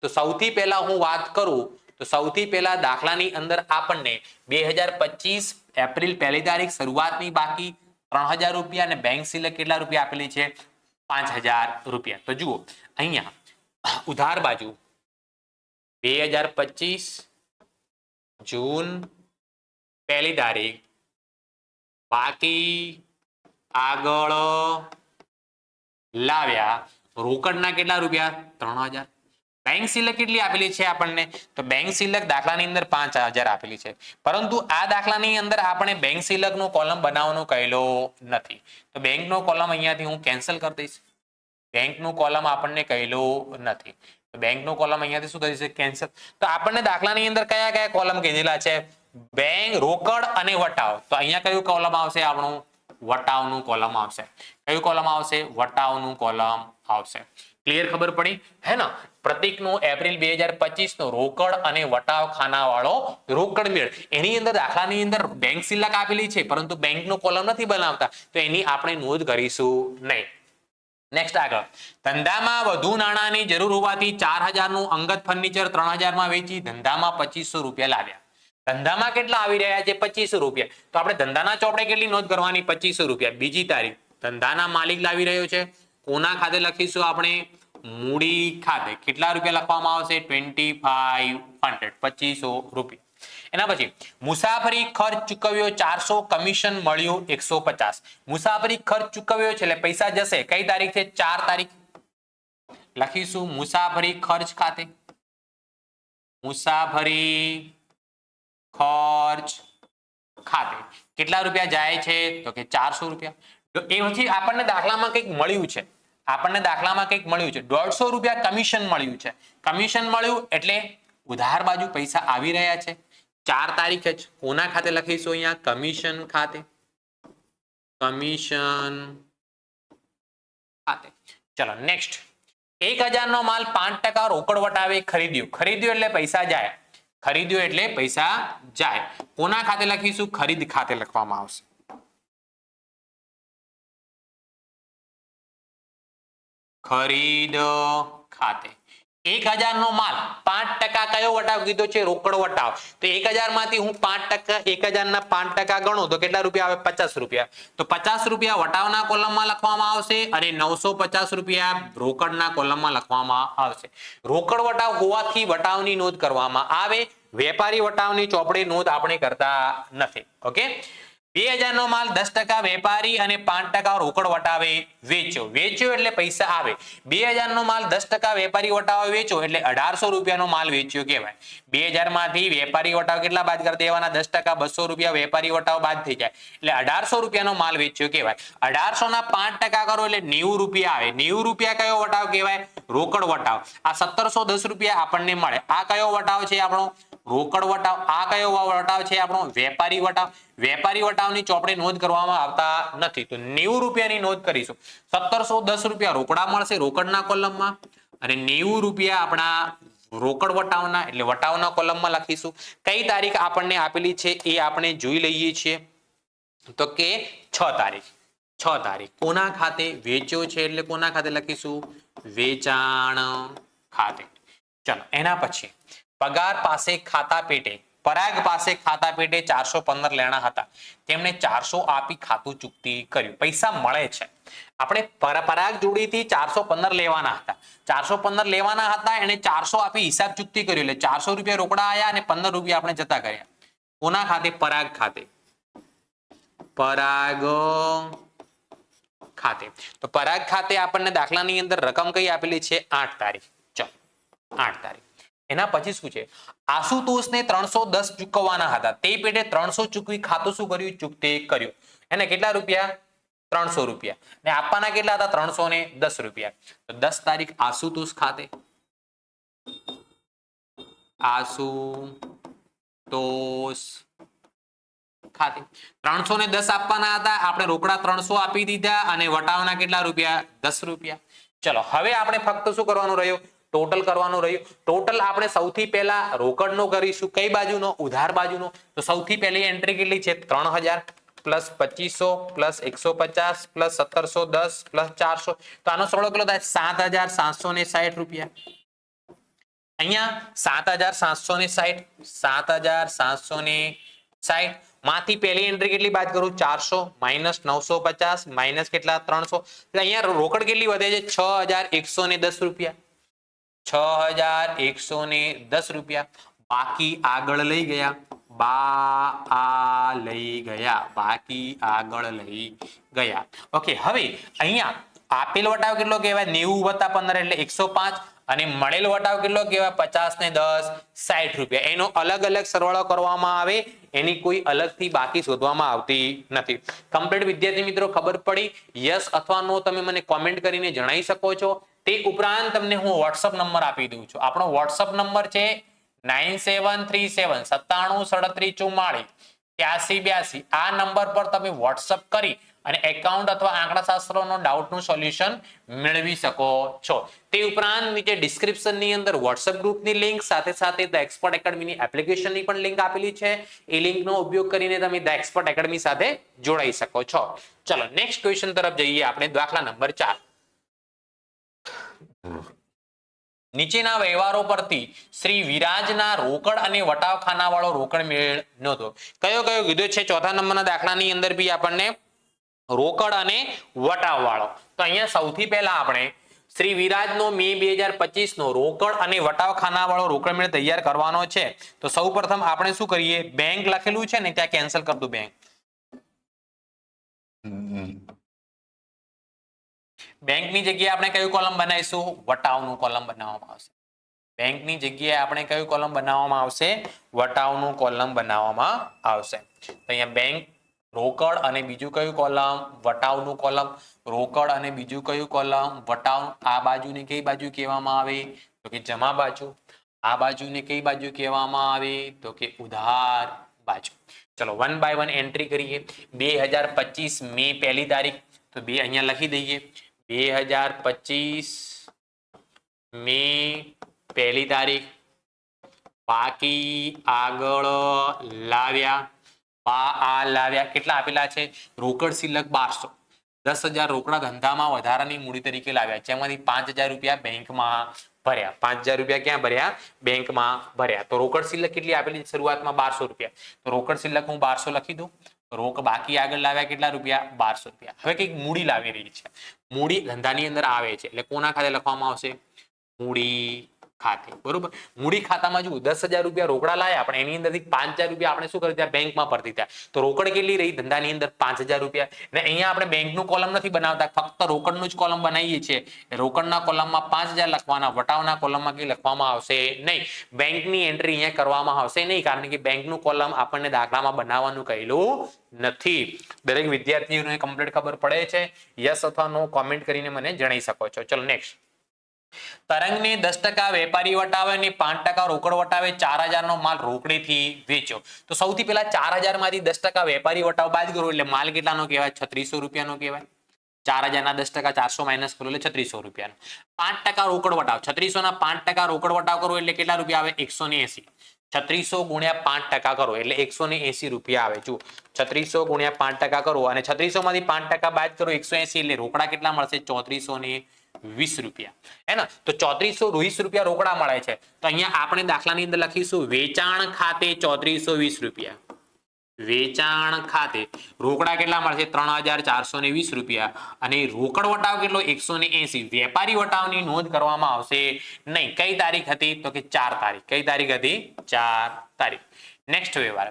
તો સૌથી પહેલા હું વાત કરું તો સૌથી પહેલા દાખલાની અંદર આપણને 2025 એપ્રિલ 1લી તારીખ શરૂઆતની બાકી 3,000 રૂપિયા અને બેંક શિલ્લક કેટલા રૂપિયા આપેલી છે 5,000 રૂપિયા. તો જુઓ અહીંયા ઉધાર બાજુ 2025 જૂન 1લી તારીખ બાકી આગળ લાવ્યા રોકડના કેટલા રૂપિયા 3,000. બેંક શિલ્લક કેટલી આપેલી છે આપણને? તો બેંક શિલ્લક દાખલાની અંદર 5,000 આપેલી છે, પરંતુ આ દાખલાની અંદર આપણે બેંક શિલ્લકનો કોલમ બનાવવાનો કહેલો નથી. તો બેંકનો કોલમ અહીંયાથી હું કેન્સલ કરી દઈશ. બેંકનો કોલમ આપણને કહેલો નથી, તો બેંકનો કોલમ અહીંયાથી શું થઈ જશે? કેન્સલ. તો આપણને દાખલાની અંદર કયા કયા કોલમ કીધેલા છે? બેંક, રોકડ અને વટાવ. તો અહીંયા કયું કોલમ આવશે? આપણું વટાવનું કોલમ આવશે. કયું કોલમ આવશે? વટાવનું કોલમ આવશે. ક્લિયર, ખબર પડી? હે ને? પ્રતીકનો એપ્રિલ 2025 નો રોકડ અને વટાવ ખાનાવાળો રોકડ મેળ, એની અંદર દાખલાની અંદર બેંક શિલ્લક આપેલી છે, પરંતુ બેંકનો કોલમ નથી બનાવતા, તો એની આપણે નોંધ કરીશું નહીં. નેક્સ્ટ આગળ, ધંધામાં વધુ નાણાંની જરૂર હોવાથી 4,000 નું અંગત ફર્નિચર 3,000 માં વેચી ધંધામાં 2,500 રૂપિયા લાવ્યા. ધંધામાં કેટલા આવી રહ્યા છે? 2,500 રૂપિયા. તો આપણે ધંધાના ચોપડે કેટલી નોંધ કરવાની? 2,500 રૂપિયા. બીજી તારીખ ધંધાના માલિક લાવી રહ્યો છે, કોના ખાતે લખીશું આપણે? મૂડી ખાતે. કેટલા રૂપિયા લખવામાં આવશે? 2,500, 2,500 રૂપિયા. એના પછી મુસાફરી ખર્ચ ચૂકવ્યો 400, કમિશન મળ્યું 150. મુસાફરી ખર્ચ ચૂકવ્યો છે એટલે પૈસા જશે. કઈ તારીખ છે? 4 તારીખ. લખીશું મુસાફરી ખર્ચ ખાતે. મુસાફરી ખર્ચ ખાતે કેટલા રૂપિયા જાય છે? તો કે 400 રૂપિયા. તો એ પછી આપણને દાખલામાં કંઈક મળ્યું છે, આપણને દાખલામાં કંઈક મળ્યું છે 150 રૂપિયા કમિશન મળ્યું છે. કમિશન મળ્યું એટલે ઉધાર બાજુ પૈસા આવી રહ્યા છે. 4 તારીખે જ કોના ખાતે લખીશું? અહીંયા કમિશન ખાતે. કમિશન ખાતે. ચલો નેક્સ્ટ, 1,000 નો માલ 5% રોકડ વટાવે ખરીદ્યો. ખરીદ્યો એટલે પૈસા જાય. ખરીદ્યો એટલે પૈસા જાય. કોના ખાતે લખીશું? ખરીદ ખાતે લખવામાં આવશે. ખરીદ ખાતે. 1,000 નો માલ 5% કયો વટાવ કીધો છે? રોકડ વટાવ. તો 1,000 માંથી હું 5%, 1,000 ના 5% ગણું તો કેટલા રૂપિયા આવે? 50 રૂપિયા. તો 50 રૂપિયા વટાવના કોલમમાં લખવામાં આવશે અને 950 રૂપિયા રોકડના કોલમમાં લખવામાં આવશે. રોકડ વટાવ હોવાથી વટાવની નોંધ કરવામાં આવે, વેપારી વટાવની ચોપડે નોંધ આપણે કરતા નથી. ઓકે, 2,000 નો માલ 10% વેપારી અને 5% રોકડ વટાવે વેચ્યો. વેચ્યો એટલે પૈસા આવે. 2,000 નો માલ 10% વેપારી વટાવે વેચ્યો એટલે 1,800 રૂપિયાનો માલ વેચ્યો કહેવાય. 2,000 માંથી વેપારી વટાવ કેટલા બાદ કરી દેવાના? 10%, 200 રૂપિયા વેપારી વટાવ બાદ થઈ જાય એટલે 1,800 રૂપિયાનો માલ વેચ્યો કહેવાય. 1,800 ના 5% કરો એટલે 90 રૂપિયા આવે. 90 રૂપિયા કયો વટાવ કહેવાય? રોકડ વટાવ. આ 1,710 રૂપિયા આપણને મળે. આ કયો વટાવ છે આપણો? રોકડ વટાવ. આ કયો વટાવ છે આપણો? વેપારી વટાવ. વેપારી વટાવની ચોપડે નોંધ કરવામાં આવતા નથી, તો 90 રૂપિયાની નોંધ કરીશું. 1,710 રૂપિયા રોકડા મળશે રોકડના કોલમમાં અને 90 રૂપિયા આપણા રોકડ વટાવના એટલે વટાવના કોલમમાં લખીશું. કઈ તારીખ આપણને આપેલી છે એ આપણે જોઈ લઈએ છીએ. તો કે 6 તારીખ. 6 તારીખ કોના ખાતે? વેચ્યો છે એટલે કોના ખાતે લખીશું? વેચાણ ખાતે. ચલો એના પછી પગાર પાસે ખાતા પેટે પરાગ પાસે ખાતા પેટે 415 લેણા હતા. તેમણે 400 આપી ખાતું ચૂકતી કર્યું. પૈસા મળે છે. આપણે પરાગ જોડેથી 415 લેવાના હતા. 415 લેવાના હતા, એને 400 આપી હિસાબ ચૂકતી કર્યો. એટલે 400 રૂપિયા રોકડા આયા અને 15 રૂપિયા આપણે જતા કર્યા. કોના ખાતે? પરાગ ખાતે. પરાગ ખાતે. તો પરાગ ખાતે આપણને દાખલાની અંદર રકમ કઈ આપેલી છે? 8 તારીખ. ચલો 8 તારીખ. એના પછી શું છે? આશુતોષને 310 ચૂકવવાના હતા. તે પેટે 300 ચૂકવી ખાતું શું કર્યું? ચૂકતે કર્યું. એને કેટલા રૂપિયા? 300 રૂપિયા. ને આપવાના કેટલા હતા? 310 રૂપિયા. તો 10 તારીખ આશુતોષ ખાતે. આશુતોષ ખાતે 310 આપવાના હતા. આપણે રોકડા 300 આપી દીધા અને વટાવના કેટલા રૂપિયા? 10 રૂપિયા. ચલો હવે આપણે ફક્ત શું કરવાનું રહ્યું? ટોટલ કરવાનું રહ્યું. ટોટલ આપણે સૌથી પહેલા રોકડનો કરીશું. કઈ બાજુનો? ઉધાર બાજુનો. તો સૌથી પહેલી એન્ટ્રી કેટલી છે? 3000 પ્લસ 2500 પ્લસ 150 પ્લસ 1710 પ્લસ 400. તો આનો સરવાળો કેટલો થાય? 7760 રૂપિયા. અહીંયા 7760 7760 માંથી પહેલી એન્ટ્રી કેટલી બાદ કરું? 400 માઇનસ 950 માઇનસ કેટલા? 300. અહીંયા રોકડ કેટલી વધે છે? 6110 રૂપિયા. 6110 રૂપિયા. બાકી આગળ લઈ ગયા. બાકી આગળ લઈ ગયા. ઓકે, હવે અહીંયા આપેલ વટાવ કેટલો કહેવાય? 90 + 15 એટલે 105 અને મળેલ વટાવ કેટલો કહેવાય? 50 ને 10 60 રૂપિયા. એનો અલગ અલગ સરવાળો કરવામાં આવે, એની કોઈ અલગથી બાકી શોધવામાં આવતી નથી. કમ્પ્લીટ વિદ્યાર્થી મિત્રો ખબર પડી? યસ અથવા નો તમે મને કોમેન્ટ કરીને જણાવી શકો છો. તે ઉપરાંત તમને હું WhatsApp નંબર આપી દઉં છું. આપણો WhatsApp નંબર છે 9737 9737 8344. આ નંબર પર તમે WhatsApp કરી અને એકાઉન્ટ અથવા આંકડાશાસ્ત્રનો ડાઉટનું સોલ્યુશન મેળવી શકો છો. તે ઉપરાંત નીચે ડિસ્ક્રિપ્શનની અંદર WhatsApp ગ્રુપની લિંક સાથે સાથે ધ એક્સપર્ટ એકેડમીની એપ્લિકેશનની પણ લિંક આપેલી છે. એ લિંકનો ઉપયોગ કરીને તમે ધ એક્સપર્ટ એકેડમી સાથે જોડાઈ શકો છો. ચલો નેક્સ્ટ ક્વેશ્ચન તરફ જઈએ આપણે. દાખલા નંબર 4. નીચેના વ્યવહારો પરથી શ્રી વિરાજના રોકડ અને વટાવ ખાનાવાળો રોકડ મેળ નહોતો. કયો કીધો છે? ચોથા નંબરના દાખલાની અંદર બી આપણને રોકડ અને વટાવ વાળો. તો અહીંયા સૌથી પહેલા આપણે શ્રી વિરાજનો મે 2025 નો રોકડ અને વટાવ ખાનાવાળો રોકડ મેળ તૈયાર કરવાનો છે. તો સૌપ્રથમ આપણે શું કરીએ? બેંક લખેલું છે ને ત્યાં કેન્સલ કરી દઉં બેંક. બેંકની જગ્યાએ આપણે કયું કોલમ બનાવીશું? વટાવનું કોલમ બનાવવામાં આવશે. બેંકની જગ્યાએ આપણે કયું કોલમ બનાવવામાં આવશે? વટાવનું કોલમ બનાવવામાં આવશે. તો અહીંયા બેંક, રોકડ અને બીજું કયું કોલમ? વટાવનું કોલમ. રોકડ અને બીજું કયું કોલમ? વટાવ. આ બાજુને કઈ બાજુ કહેવામાં આવે? તો કે જમા બાજુ. આ બાજુને કઈ બાજુ કહેવામાં આવે? તો કે ઉધાર બાજુ. ચલો 1 by 1 એન્ટ્રી કરીએ. 2025 મે 1 તારીખ. તો 2 અહીંયા લખી દઈએ. 2025 મે 1 તારીખ. બાકી આગળ લાવ્યા. કેટલા આપેલા છે? રોકડ શિલ્લક 1200. 10,000 રોકડા ધંધામાં વધારાની મૂડી તરીકે લાવ્યા. જેમાંથી 5,000 રૂપિયા બેંકમાં ભર્યા. 5,000 રૂપિયા ક્યાં ભર્યા? બેંકમાં ભર્યા. તો રોકડ શિલ્લક કેટલી આપેલી? શરૂઆતમાં 1200 રૂપિયા. તો રોકડ શિલ્લક હું 1200 લખી દઉં. બાકી આગળ લાવ્યા કેટલા રૂપિયા? 1200 રૂપિયા. હવે કઈક મૂડી લાવી રહી છે. મૂડી ધંધાની અંદર આવે છે એટલે કોના ખાતે લખવામાં આવશે? મૂડી ખાતે. બરોબર. મૂડી ખાતામાં જો 10,000 રૂપિયા રોકડા લાયા, પણ એની અંદરથી 5,000 રૂપિયા આપણે શું કરી દીધા? બેંકમાં ભરતી થયા. તો રોકડ કેટલી રહી? ધંધાની અંદર 5,000 રૂપિયા. અને અહીંયા આપણે બેંકનું કોલમ નથી બનાવતા, ફક્ત રોકડનું જ કોલમ બનાવીએ છીએ. રોકડના કોલમમાં 5,000 લખવાના, વટાવના કોલમમાં કઈ લખવામાં આવશે નહીં. બેંકની એન્ટ્રી અહીંયા કરવામાં આવશે નહીં, કારણ કે બેંકનું કોલમ આપણને દાખલામાં બનાવવાનું કહેલું નથી. દરેક વિદ્યાર્થીઓને કમ્પ્લીટ ખબર પડે છે? યસ અથવા નો કોમેન્ટ કરીને મને જણાવી શકો છો. ચલો નેક્સ્ટ. તરંગને 10% વેપારી વટાવે અને 5% રોકડ વટાવે 4,000 નો માલ રોકડેથી વેચ્યો. તો સૌથી પહેલા 4,000 માંથી 10% વેપારી વટાવ બાદ કરો એટલે માલ કેટલાનો કહેવાય? 3600 રૂપિયાનો કહેવાય. 4,000 ના 10% 400 માઇનસ કરો એટલે 3600 રૂપિયાનો. 5% રોકડ વટાવ. 3600 ના 5% રોકડ વટાવ કરો એટલે કેટલા રૂપિયા આવે? 180. 3600 ગુણ્યા 5% કરો એટલે 180 રૂપિયા આવે. જુઓ 3600 ગુણ્યા 5% કરો અને 3600 માંથી 5% બાદ કરો 180 એટલે રોકડા કેટલા મળશે? 3480 ₹3420 है ना। तो ₹3420 રોકડા મળે છે, તો અહીંયા આપણે દાખલાની અંદર લખીશું વેચાણ ખાતે ₹3420, વેચાણ ખાતે રોકડા કેટલા મળશે ₹3420 અને રોકડ વટાવ કેટલો 180, વેપારી વટાવની નોંધ કરવામાં આવશે નહીં. કઈ તારીખ હતી તો કે 4 તારીખ. કઈ તારીખ હતી 4 તારીખ. નેક્સ્ટ વ્યવહાર,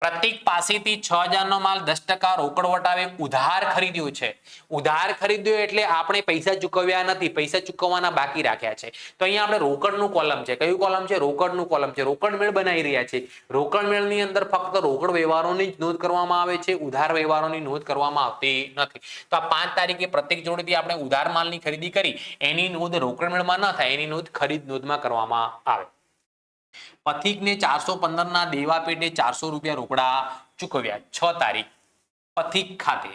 પ્રતીક પાસેથી 6000 નો માલ 10% રોકડ વટાવે ઉધાર ખરીદ્યો છે. ઉધાર ખરીદ્યો એટલે આપણે પૈસા ચૂકવ્યા નથી, પૈસા ચૂકવવાના બાકી રાખ્યા છે. તો અહીંયા આપણે રોકડનું કોલમ છે. કયું કોલમ છે? રોકડનું કોલમ છે. રોકડ મેળ બનાવી રહ્યા છે. રોકડ મેળની અંદર ફક્ત રોકડ વ્યવહારોની જ નોંધ કરવામાં આવે છે, ઉધાર વ્યવહારોની નોંધ કરવામાં આવતી નથી. તો આ 5 તારીખે પ્રત્યેક જોડેથી આપણે ઉધાર માલની ખરીદી કરી, એની નોંધ રોકડ મેળમાં ન થાય, એની નોંધ ખરીદ નોંધમાં કરવામાં આવે. પથિકને 415 ના દેવા પેટે ₹400 રોકડા ચૂકવ્યા 6 તારીખ. પથિક ખાતે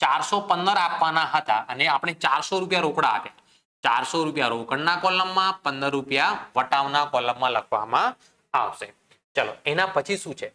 415 આપવાના હતા અને આપણે ₹400 રોકડા આપ્યા. ₹400 રોકડના કોલમમાં, ₹15 વટાવના કોલમમાં લખવામાં આવશે. ચલો એના પછી શું છે?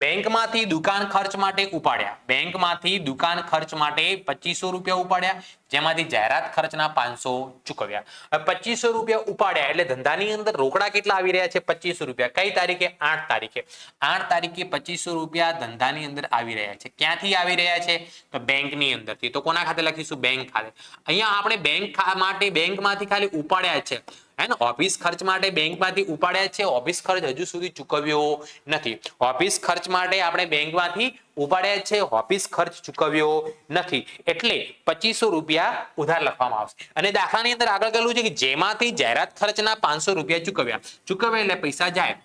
બેંકમાંથી દુકાન ખર્ચ માટે ઉપાડ્યા. બેંકમાંથી દુકાન ખર્ચ માટે ₹2500 ઉપાડ્યા, જેમાંથી જાહેરાત ખર્ચના 500 ચૂકવ્યા. હવે ₹2500 ઉપાડ્યા એટલે ધંધાની અંદર રોકડા કેટલા આવી રહ્યા છે? ₹2500. કઈ તારીખે? 8 તારીખે. 8 તારીખે ₹2500 ધંધાની અંદર આવી રહ્યા છે. ક્યાંથી આવી રહ્યા છે? તો બેંકની અંદરથી. તો કોના ખાતે લખીશું? બેંક ખાતે. અહીંયા આપણે બેંક માટે બેંકમાંથી ખાલી ઉપાડ્યા છે, હે ને. ઓફિસ ખર્ચ માટે બેંકમાંથી ઉપાડ્યા છે, ઓફિસ ખર્ચ હજુ સુધી ચૂકવ્યો નથી. ઓફિસ ખર્ચ માટે આપણે બેંકમાંથી ઉપાડ્યા છે, ઓફિસ ખર્ચ ચૂકવ્યો નથી, એટલે ₹2500 ઉધાર લખવામાં આવશે. અને દાખલાની અંદર આગળ કહેલું છે કે જેમાંથી જાહેરાત ખર્ચના ₹500 ચૂકવ્યા એટલે પૈસા જાય.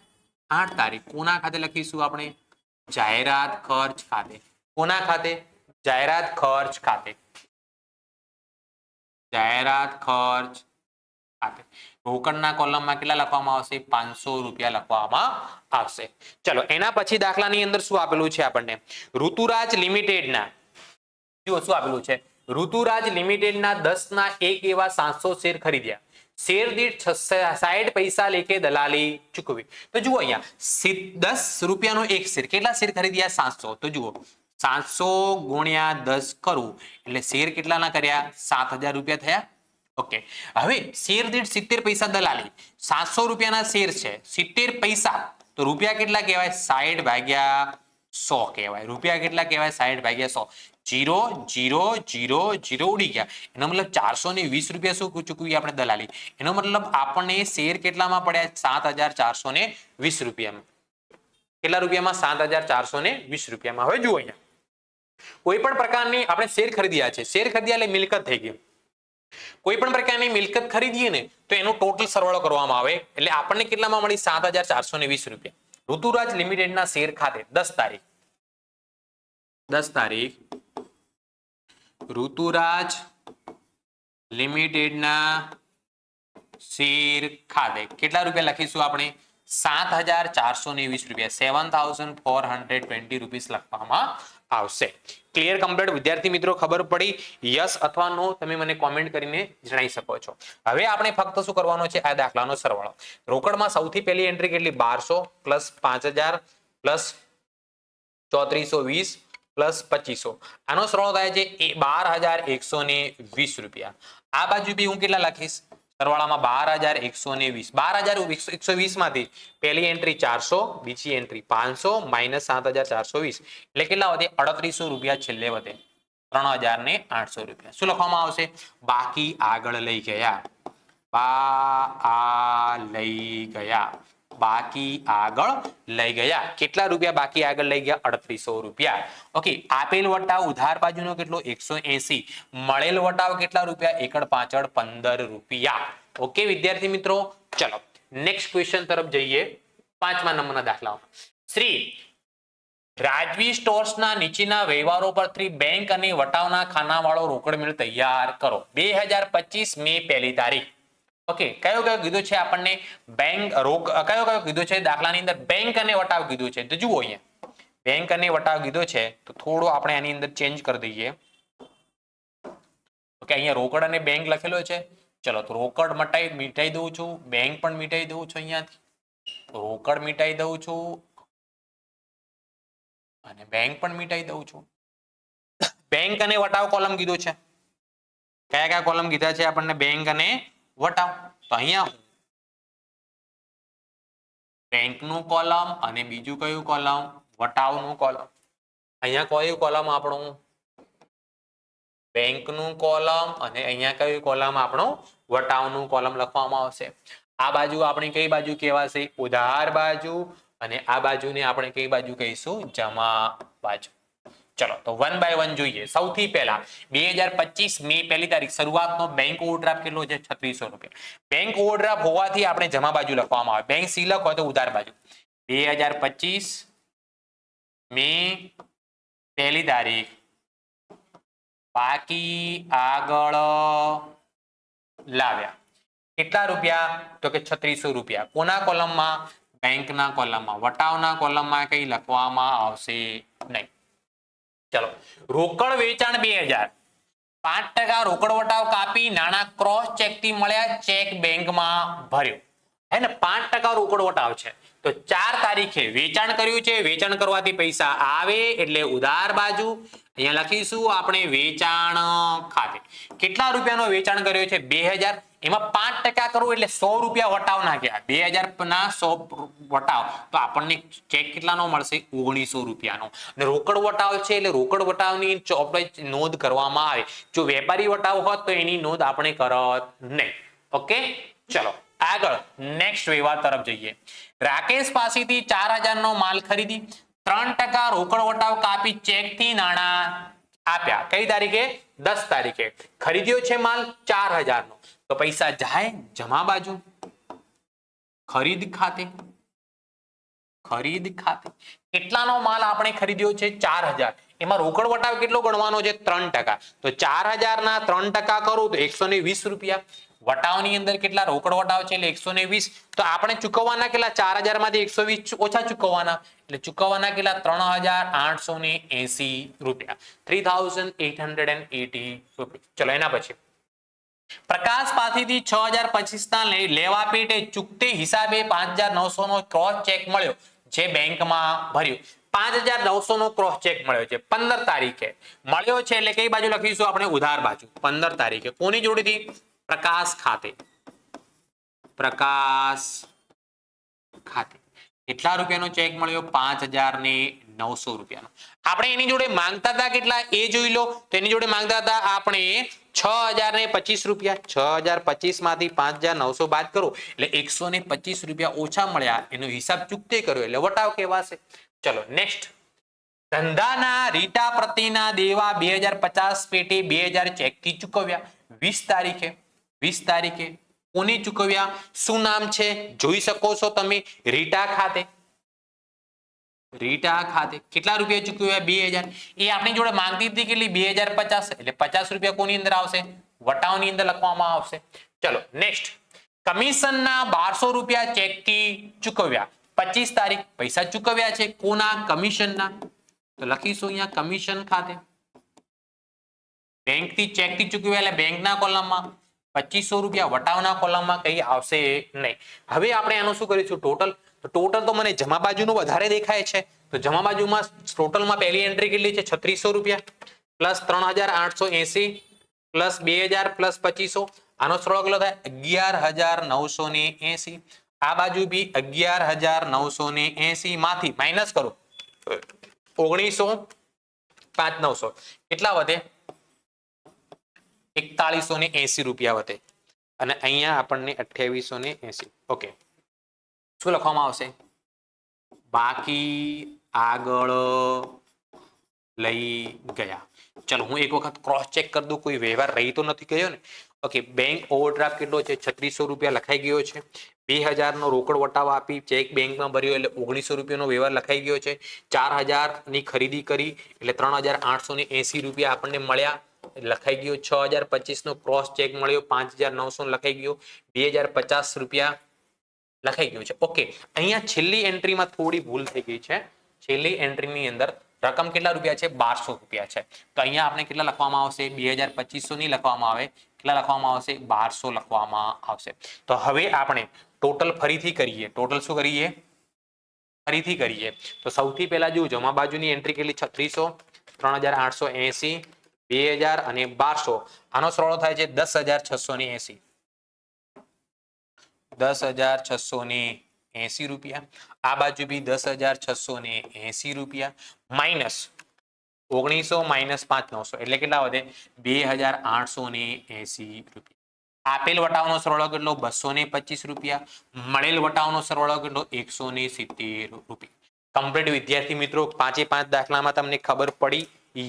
8 તારીખ કોના ખાતે લખીશું આપણે? જાહેરાત ખર્ચ ખાતે. કોના ખાતે? જાહેરાત ખર્ચ ખાતે. જાહેરાત ખર્ચ ખાતે. રોકડના કોલમમાં કેટલા લખવામાં આવશે? ₹500 લખવામાં આવશે. ચલો એના પછી દાખલાની અંદર શું આપેલું છે આપણને? ઋતુરાજ લિમિટેડના, જુઓ શું આપેલું છે? ઋતુરાજ લિમિટેડના 10 ના 1 એવા 700 શેર ખરીદ્યા. શેર દીઠ 60 પૈસા લેખે દલાલી ચૂકવી. તો જુઓ અહીંયા ₹10 નો એક શેર. કેટલા શેર ખરીદ્યા? 700. તો જુઓ 700 ગુણ્યા 10 કરું એટલે શેર કેટલાના કર્યા? ₹7000 થયા. ઓકે, હવે શેર દીઠ 70 પૈસા દલાલી. ₹700 ના શેર છે, 70 પૈસા, તો રૂપિયા કેટલા કહેવાય? 60/100 કહેવાય. રૂપિયા કેટલા કહેવાય? 60/100. 0 0 0 0 ઉડી ગયા. એનો મતલબ ₹420 શું ચૂકવી આપણે? દલાલી. એનો મતલબ આપણને શેર કેટલામાં પડ્યા? ₹7420. કેટલા રૂપિયામાં? ₹7420. હવે જુઓ અહીંયા કોઈ પણ પ્રકારની આપણે શેર ખરીદ્યા છે. શેર ખરીદ્યા એટલે મિલકત થઈ ગઈ. કોઈ પણ પ્રકારની મિલકત ખરીદીએ ને તો એનો ટોટલ સરવાળો કરવામાં આવે એટલે આપણને કેટલામાં મળી? ₹7420. ઋતુરાજ લિમિટેડના શેર ખાતે 10 તારીખ ઋતુરાજ લિમિટેડના શેર ખાતે કેટલા રૂપિયા લખીશું આપણે? ₹7420. ₹7420 લખવામાં આવશે. ક્લિયર કમ્પ્લીટ વિદ્યાર્થી મિત્રો? ખબર પડી? યસ અથવા નો તમે મને કોમેન્ટ કરીને જણાવી શકો છો. હવે આપણે ફક્ત શું કરવાનો છે? આ દાખલાનો સરવાળો. રોકડમાં સૌથી પહેલી એન્ટ્રી કેટલી? 1200 પ્લસ 5000 પ્લસ 3420 પ્લસ 2500. આનો સરવાળો થાય છે ₹12120. આ બાજુ બી હું કેટલા લખીશ? સરવાળામાં 12120. 12120 માંથી પહેલી એન્ટ્રી 400, બીજી એન્ટ્રી 500 માઇનસ 7420 એટલે કેટલા વધે? ₹3800 છેલ્લે વધે. ₹3800. શું લખવામાં આવશે? બાકી આગળ લઈ ગયા. બાકી આગળ લઈ ગયા. કેટલા રૂપિયા બાકી આગળ લઈ ગયા? ₹3800. ઓકે, આપેલ વટાવ ઉધાર બાજુનો કેટલો? 180. મળેલ વટાવ કેટલા રૂપિયા? એકડ પાછળ ₹15. ઓકે વિદ્યાર્થી મિત્રો, ચલો નેક્સ્ટ ક્વેશ્ચન તરફ જઈએ. 5મા નંબરના દાખલામાં શ્રી રાજવી સ્ટોર્સના નીચેના વ્યવહારો પરથી બેંક અને વટાવના ખાનાવાળો રોકડ મેળ તૈયાર કરો. 2025 મે 1 તારીખ. ઓકે, કયો કીધું છે આપણને? બેંક કયો કીધું છે? દાખલાની અંદર બેંક અને વટાવ કીધું છે. તો જુઓ અહીંયા બેંક અને વટાવ કીધો છે, તો થોડું આપણે આની અંદર ચેન્જ કરી દઈએ. ઓકે, અહીંયા રોકડ અને બેંક લખેલો છે. ચલો તો રોકડ મિટાઈ દઉં છું, બેંક પણ મિટાઈ દઉં છું. અહીંયાથી રોકડ મિટાઈ દઉં છું અને બેંક પણ મિટાઈ દઉં છું. બેંક અને વટાવ કોલમ કીધું છે. કયા કયા કોલમ કીધા છે આપણને? બેંક અને વટાવ. તો અહીંયા બેંકનું કોલમ અને બીજું કયું કોલમ? વટાવનું કોલમ. અહીંયા કયું કોલમ આપણું? બેંકનું કોલમ અને અહીંયા કયું કોલમ આપણું? વટાવનું કોલમ લખવામાં આવશે. આ બાજુ આપણી કઈ બાજુ કહેવાશે? ઉધાર બાજુ. અને આ બાજુને આપણે કઈ બાજુ કહીશું? જમા બાજુ. ચલો તો વન બાય વન જોઈએ. સૌથી પહેલા 2025 મે 1 તારીખ શરૂઆતનો બેંક ઓવરડ્રાફ્ટ કેટલો છે? 3600 રૂપિયા. બેંક ઓવરડ્રાફ્ટ હોવાથી આપણે જમા બાજુ લખવામાં આવે. બેંક સિલક હોય તો ઉધાર બાજુ. 2025 મે 1 તારીખ બાકી આગળ લાવ્યા. કેટલા રૂપિયા? તો કે 3600 રૂપિયા. કોના કોલમમાં? બેંકના કોલમમાં. વટાવના કોલમમાં કઈ લખવામાં આવશે નહીં. ચલો રોકડ વેચાણ 2000. 5% રોકડ વટાવ કાપી નાણાં ક્રોસ ચેક થી મળ્યા, ચેક બેંકમાં ભર્યો. હે ને 5% રોકડ વટાવ છે. તો 4 તારીખે વેચાણ કર્યું છે. વેચાણ કરવાથી પૈસા આવે એટલે ઉધાર બાજુ. અહીંયા લખીશું આપણે વેચાણ ખાતે. કેટલા રૂપિયાનો વેચાણ કર્યો છે? 2000. એમાં 5% કરવું એટલે 100 રૂપિયા વટાવ નાખ્યા. 2000 ના 100 વટાવ તો આપણને ચેક કેટલાનો મળશે? 1900 રૂપિયાનો. અને રોકડ વટાવ છે એટલે રોકડ વટાવની નોંધ કરવામાં આવે. જો વેપારી વટાવ હોત તો એની નોંધ આપણે કરત નહીં. ઓકે ચલો આગળ નેક્સ્ટ વ્યવહાર તરફ જઈએ. રાકેશ પાસેથી 4000 નો માલ ખરીદી 3% રોકડ વટાવ કાપી ચેક થી નાણાં આપ્યા. કઈ તારીખે? 10 તારીખે. ખરીદ્યો છે માલ 4000 નો. તો પૈસા જાય જમા બાજુ. ખરીદ ખાતે. ખરીદ ખાતે કેટલાનો માલ આપણે ખરીદ્યો છે? 4000. એમાં રોકડ વટાવ કેટલો ગણવાનો છે? 3%. તો 4000 ના 3% કરું તો 120 રૂપિયા. વટાવની અંદર કેટલા રોકડ વટાવ છે એટલે 120. તો આપણે ચૂકવવાના કેટલા? 4000 માંથી 120 ઓછા ચૂકવવાના એટલે ચૂકવવાના કેટલા? 3880 રૂપિયા. 3880 રૂપિયા. ચલો એના પછી પ્રકાશ પાસેથી 6025 ના લેવા પેટે ચૂકતે હિસાબે 5900 નો ક્રોસ ચેક મળ્યો, જે બેંકમાં ભર્યો. 5900 નો ક્રોસ ચેક મળ્યો છે 15 તારીખે મળ્યો છે એટલે કઈ બાજુ લખીશું આપણે? ઉધાર બાજુ. 15 તારીખે કોની જોડેથી? પ્રકાશ ખાતે. પ્રકાશ ખાતે કેટલા રૂપિયાનો ચેક મળ્યો? 5900 રૂપિયાનો. આપણે એની જોડે માંગતા હતા કેટલા એ જોઈ લો. તો એની જોડે માંગતા હતા આપણે 6025 રૂપિયા. 6025 માંથી 5900 બાદ કરો એટલે 125 રૂપિયા ઓછા મળ્યા. એનો હિસાબ ચૂકતે કર્યો એટલે વટાવ કહેવાશે. ચલો નેક્સ્ટ. ધંધાના રીટા પ્રતિના દેવા 2050 પેટે 2000 ચેક થી ચૂકવ્યા. 20 તારીખે. 20 તારીખે કોની ચૂકવ્યા? શું નામ છે જોઈ શકો છો તમે? રીટા ખાતે. રીટા ખાતે કેટલા રૂપિયા ચૂકવ્યા? 2000. એ આપણી જોડે માંગતી હતી કેટલી? 2050 એટલે 50 રૂપિયા કોની અંદર આવશે? વટાવની અંદર લખવામાં આવશે. ચલો નેક્સ્ટ. કમિશનના 1200 રૂપિયા ચેક થી ચૂકવ્યા. 25 તારીખ પૈસા ચૂકવ્યા છે. કોના? કમિશનના. તો લખીશું અહીંયા કમિશન ખાતે. બેંક થી ચેક થી ચૂકવ્યા એટલે બેંકના કોલમમાં. 2500 રૂપિયા વટાવના કોલમમાં કઈ આવશે નહીં. હવે આપણે આનું શું કરીશું? ટોટલ. તો ટોટલ તો મને જમા બાજુનું વધારે દેખાય છે. તો જમા બાજુમાં ટોટલમાં પહેલી એન્ટ્રી કેટલી છે? 3600 રૂપિયા પ્લસ 3880 પ્લસ 2000 પ્લસ 2500. આનો સરળ કેટલો થાય? 11980. આ બાજુ બી 11980 માંથી માઇનસ કરો 1900 5900 કેટલા વધે? 4180 રૂપિયા વધે. અને અહીંયા આપણને 2880. ઓકે શું લખવામાં આવશે? બાકી આગળ લઈ ગયા. ચલો હું એક વખત ક્રોસ ચેક કરી દઉં કોઈ વ્યવહાર રહી તો નથી ગયો ને? ઓકે બેંક ઓવરડ્રાફ્ટ કેટલો છે? 3600 રૂપિયા લખાઈ ગયો છે. 2000 નો રોકડ વટાવ આપી ચેક બેંકમાં ભર્યો એટલે 1900 રૂપિયાનો વ્યવહાર લખાઈ ગયો છે. 4000 ની ખરીદી કરી એટલે 3880 રૂપિયા આપણને મળ્યા લખાઈ ગયો. 6025 નો ક્રોસ ચેક મળ્યો 5900 લખાઈ ગયો. 2050 રૂપિયા લખાઈ ગયું છે. ઓકે અહીંયા છેલ્લી એન્ટ્રીમાં થોડી ભૂલ થઈ ગઈ છે. છેલ્લી એન્ટ્રીની અંદર રકમ કેટલા રૂપિયા છે? 1200 રૂપિયા છે. તો અહીંયા આપણે કેટલા લખવામાં આવશે? 2500 ની લખવામાં આવે. કેટલા લખવામાં આવશે? 1200 લખવામાં આવશે. તો હવે આપણે ટોટલ ફરીથી કરીએ. ટોટલ શું કરીએ? ફરીથી કરીએ. તો સૌથી પહેલા જો જમા બાજુની એન્ટ્રી કેટલી? 3600 3880 2000 અને 1200 આનો સરવાળો થાય છે 10,680 10,680 રૂપિયા. આ બાજુ બી 10,680 રૂપિયા માઇનસ 1900 માઇનસ 5,900 એટલે કેટલા વધે 2,880 રૂપિયા. આપેલ વટાવનો સરવાળો કેટલો 225 રૂપિયા. મળેલ વટાવનો સરવાળો કેટલો 170 રૂપિયા. કમ્પ્લીટ વિદ્યાર્થી મિત્રો 5 દાખલામાં તમને ખબર પડી?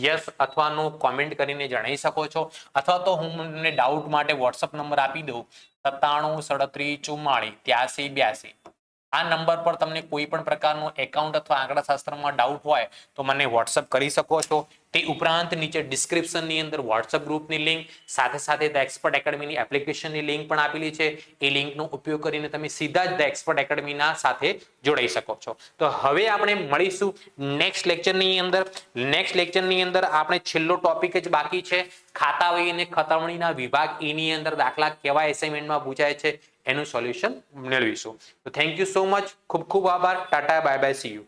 યસ અથવા નો કોમેન્ટ કરીને જણાવી શકો છો, અથવા તો હું તમને ડાઉટ માટે વોટ્સઅપ નંબર આપી દઉં 97 37 44 83 82. આ નંબર પર તમને કોઈ પણ પ્રકારનો એકાઉન્ટ અથવા આંકડાશાસ્ત્રમાં ડાઉટ હોય તો મને વોટ્સઅપ કરી શકો છો. તે ઉપરાંત નીચે ડિસ્ક્રિપ્શનની અંદર વોટ્સઅપ ગ્રુપની લિંક સાથે સાથે ધ એક્સપર્ટ એકેડમીની એપ્લિકેશનની લિંક પણ આપેલી છે. એ લિંકનો ઉપયોગ કરીને તમે સીધા જ ધ એક્સપર્ટ એકેડમીના સાથે જોડાઈ શકો છો. તો હવે આપણે મળીશું નેક્સ્ટ લેક્ચરની અંદર. નેક્સ્ટ લેક્ચરની અંદર આપણે છેલ્લો ટોપિક જ બાકી છે, ખાતા વહી અને ખતવણીના વિભાગ એની અંદર દાખલા કેવા એસાઇનમેન્ટમાં પૂછાય છે એનું સોલ્યુશન મેળવીશું. તો થેન્ક યુ સો મચ. ખૂબ ખૂબ આભાર. Tata bye bye. C you.